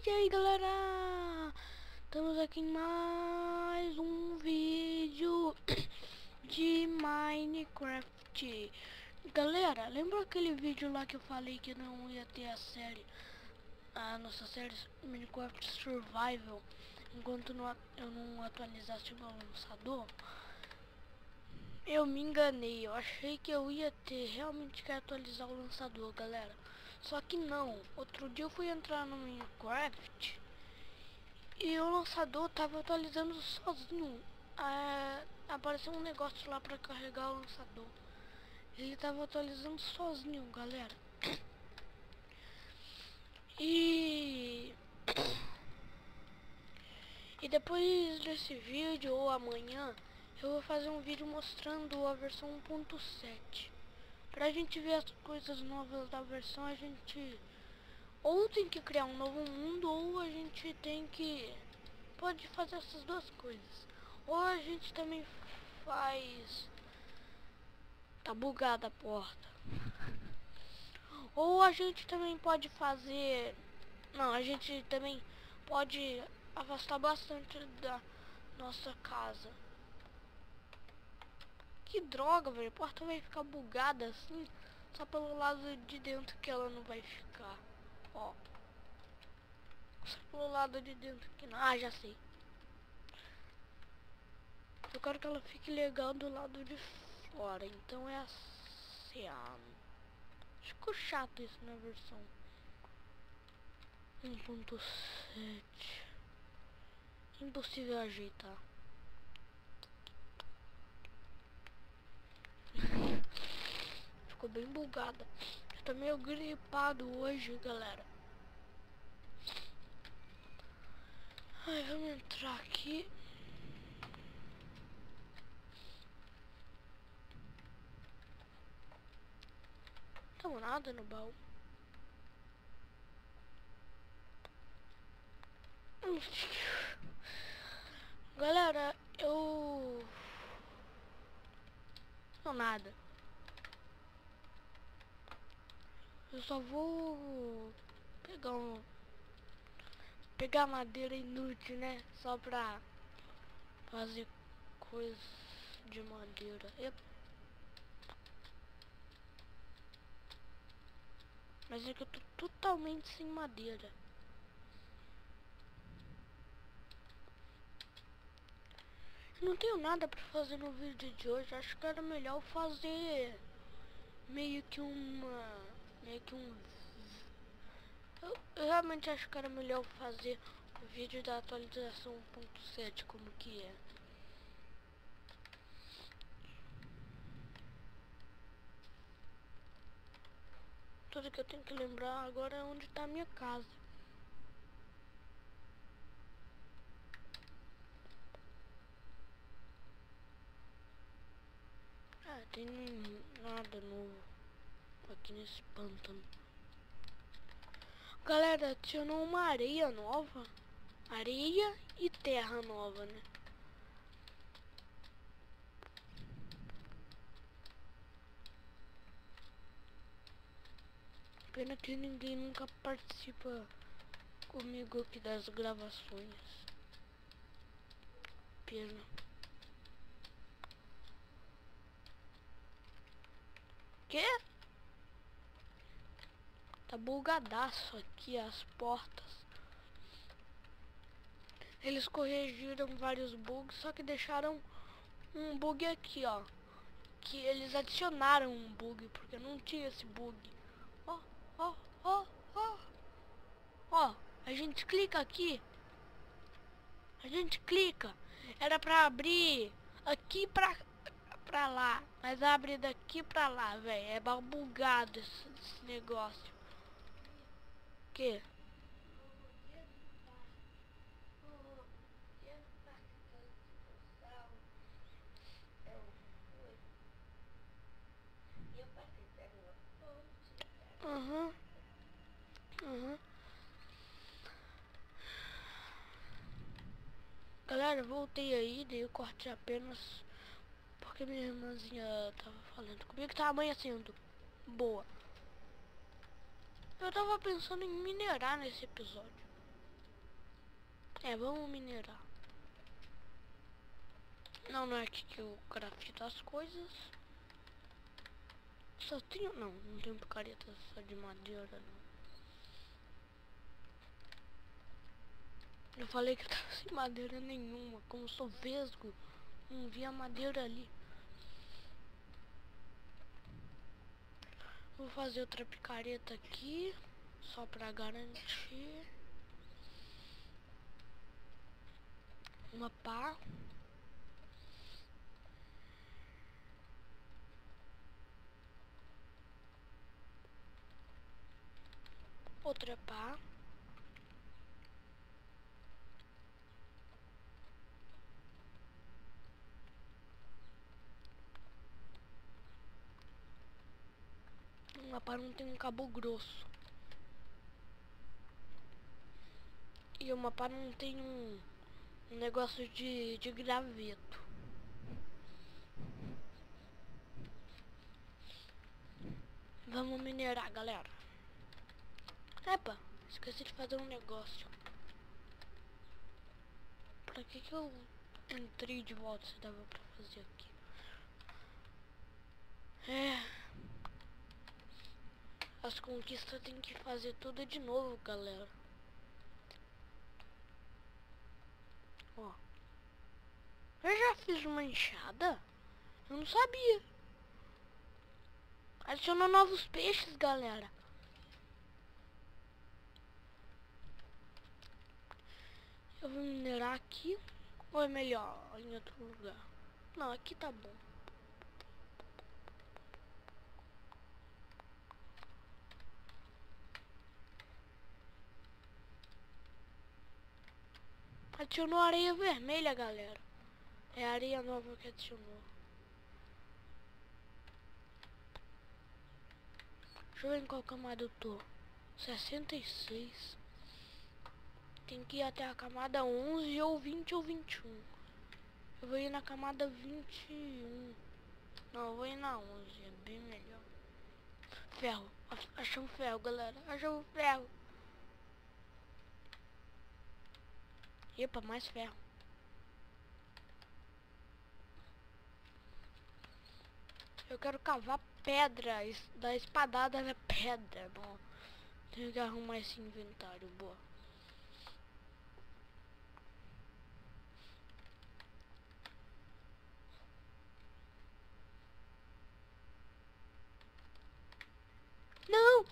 E aí galera, estamos aqui em mais um vídeo de Minecraft. Galera, lembra aquele vídeo lá que eu falei que não ia ter a nossa série Minecraft Survival enquanto eu não atualizasse o meu lançador? Eu me enganei, eu achei que eu ia ter realmente que atualizar o lançador, galera. Só que não, outro dia eu fui entrar no Minecraft e o lançador tava atualizando sozinho. Apareceu um negócio lá pra carregar o lançador. Ele tava atualizando sozinho, galera. E depois desse vídeo ou amanhã eu vou fazer um vídeo mostrando a versão 1.7. Pra gente ver as coisas novas da versão, a gente ou tem que criar um novo mundo, ou a gente tem que... pode fazer essas duas coisas. Ou a gente também faz... tá bugada a porta. Ou a gente também pode fazer... não, a gente também pode afastar bastante da nossa casa. Que droga, velho. A porta vai ficar bugada assim, só pelo lado de dentro que ela não vai ficar. Ó. Só pelo lado de dentro que não. Ah, já sei. Eu quero que ela fique legal do lado de fora. Então é assim. Ficou chato isso na versão 1.7. Impossível ajeitar. Ficou bem bugada. Eu tô meio gripado hoje, galera. Ai, vamos entrar aqui. Não tem nada no baú. Galera, não nada. Eu só vou pegar madeira inútil, né? Só pra fazer coisas de madeira. Mas é que eu tô totalmente sem madeira. Eu não tenho nada pra fazer no vídeo de hoje. Acho que era melhor fazer meio que um... Eu realmente acho que era melhor fazer o vídeo da atualização 1.7, como que é. Tudo que eu tenho que lembrar agora é onde tá a minha casa. Ah, tem nada novo aqui nesse pântano. Galera, adicionou uma areia nova. Areia e terra nova, né? Pena que ninguém nunca participa comigo aqui das gravações. Pena. Quê? Tá bugadaço aqui as portas. Eles corrigiram vários bugs, só que deixaram um bug aqui, ó. Que eles adicionaram um bug, porque não tinha esse bug. Ó, ó, ó, ó. Ó, a gente clica aqui. A gente clica. Era pra abrir aqui pra lá. Mas abre daqui pra lá, velho. É bugado esse negócio. Que? Aham. Aham. Galera, voltei aí, dei o corte apenas porque minha irmãzinha tava falando comigo que tava amanhecendo. Boa. Eu tava pensando em minerar nesse episódio. É, vamos minerar. Não, não é aqui que eu crafto as coisas. Só tenho... Não tenho picareta só de madeira, não. Eu falei que eu tava sem madeira nenhuma. Como sou vesgo, não vi a madeira ali. Vou fazer outra picareta aqui, só pra garantir. Uma pá. Outra pá. Uma pá não tem um cabo grosso. E uma pá não tem um negócio de graveto. Vamos minerar, galera. Epa, esqueci de fazer um negócio. Pra que eu entrei de volta se dava pra fazer aqui? As conquistas tem que fazer tudo de novo, galera. Ó. Eu já fiz uma enxada? Eu não sabia. Adicionou novos peixes, galera. Eu vou minerar aqui. Ou é melhor em outro lugar? Não, aqui tá bom. Adicionou areia vermelha, galera. É a areia nova que adicionou. Deixa eu ver em qual camada eu tô. 66. Tem que ir até a camada 11 ou 20 ou 21. Eu vou ir na camada 21. Não, eu vou ir na 11. É bem melhor. Ferro. Achamos ferro, galera. Achamos ferro. Epa, mais ferro. Eu quero cavar pedra, da espadada na pedra. Bom, tenho que arrumar esse inventário, boa. Não!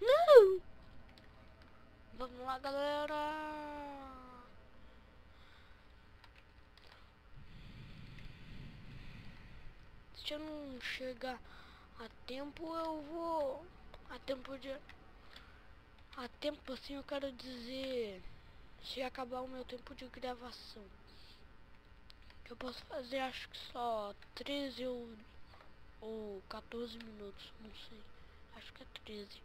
Não! Vamos lá, galera! Se eu não chegar a tempo, eu vou... A tempo, assim, eu quero dizer... Se acabar o meu tempo de gravação. Eu posso fazer, acho que só 13 ou 14 minutos, não sei. Acho que é 13.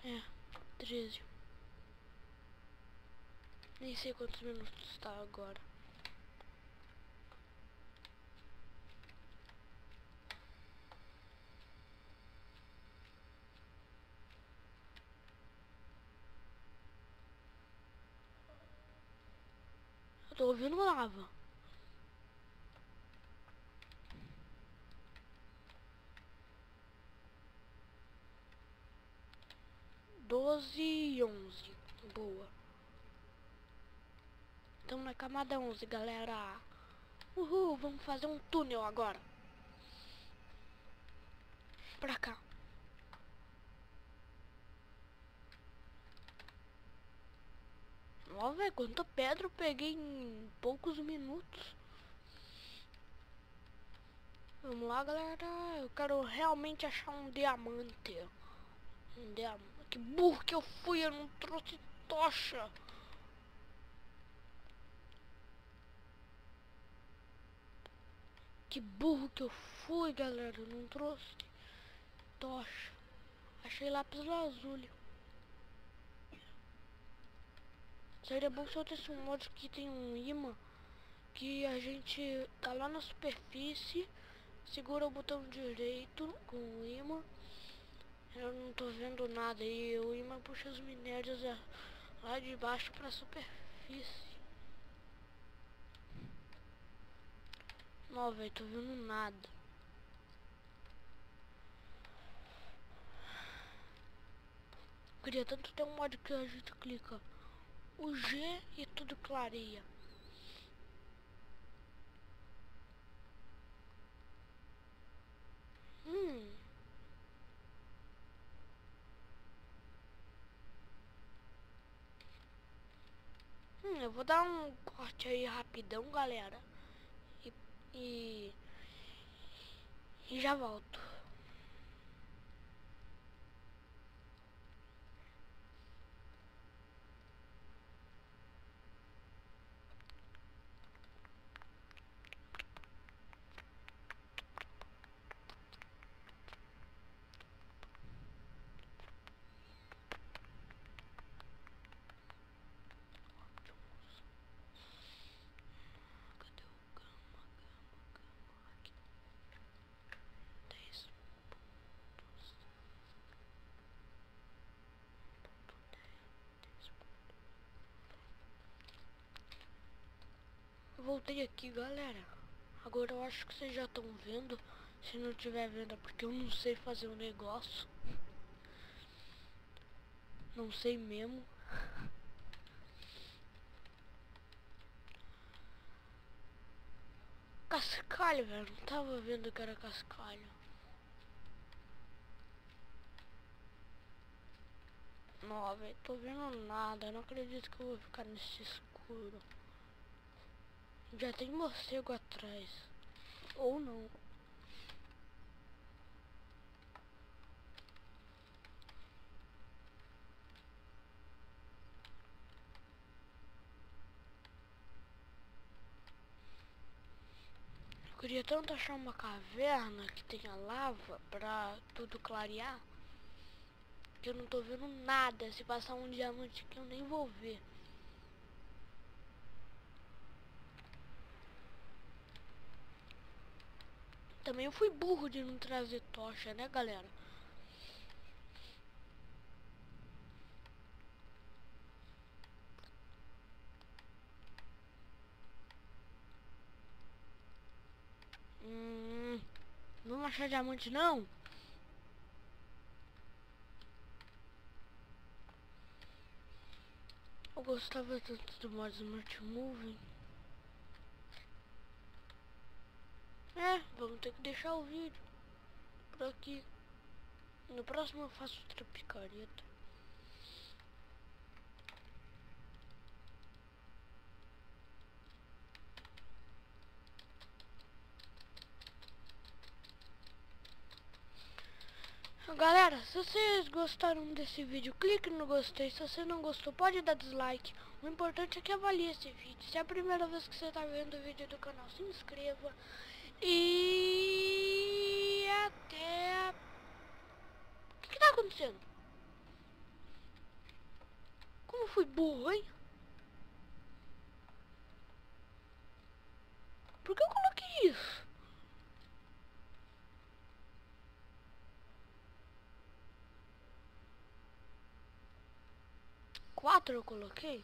É, 13. Nem sei quantos minutos está agora. Eu tô ouvindo lava. Doze e 11. Boa. Estamos na camada 11, galera. Uhul, vamos fazer um túnel agora. Pra cá. Ó, velho, quanta pedra eu peguei em poucos minutos. Vamos lá, galera. Eu quero realmente achar um diamante. Um diamante. Que burro que eu fui, eu não trouxe tocha. Que burro que eu fui, galera. Eu não trouxe tocha. Achei lápis lazuli. Seria bom se eu tivesse um mod que tem um imã, que a gente tá lá na superfície, segura o botão direito com o imã. Eu não tô vendo nada e o imã puxa os minérios lá de baixo pra superfície. Não, velho, tô vendo nada. Queria tanto ter um mod que a gente clica o G e tudo clareia. Eu vou dar um corte aí rapidão, galera. E, e, e já volto. Cadê o gama? Aqui. 10 pontos. Voltei aqui, galera. Agora eu acho que vocês já estão vendo. Se não tiver vendo é porque eu não sei fazer o negócio. Não sei mesmo. Cascalho, velho. Não tava vendo que era cascalho. Não, velho. Tô vendo nada. Não acredito que eu vou ficar nesse escuro. Já tem morcego atrás. Ou não. Eu queria tanto achar uma caverna que tenha lava pra tudo clarear, que eu não tô vendo nada. Se passar um diamante aqui eu nem vou ver. Também eu fui burro de não trazer tocha, né, galera? Não achar diamante não? Eu gostava tanto do mod Smart Moving. Vamos ter que deixar o vídeo por aqui. No próximo eu faço outra picareta. Galera, se vocês gostaram desse vídeo, clique no gostei. Se você não gostou, pode dar dislike. O importante é que avalie esse vídeo. Se é a primeira vez que você está vendo o vídeo do canal, se inscreva. E até... O que tá acontecendo? Como fui burro, hein? Por que eu coloquei isso? Quatro eu coloquei?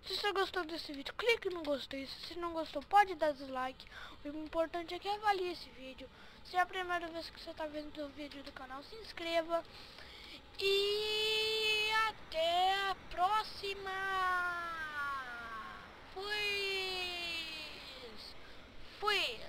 Se você gostou desse vídeo, clique no gostei. Se você não gostou, pode dar dislike. O importante é que avalie esse vídeo. Se é a primeira vez que você está vendo o vídeo do canal, se inscreva. E até a próxima. Fui.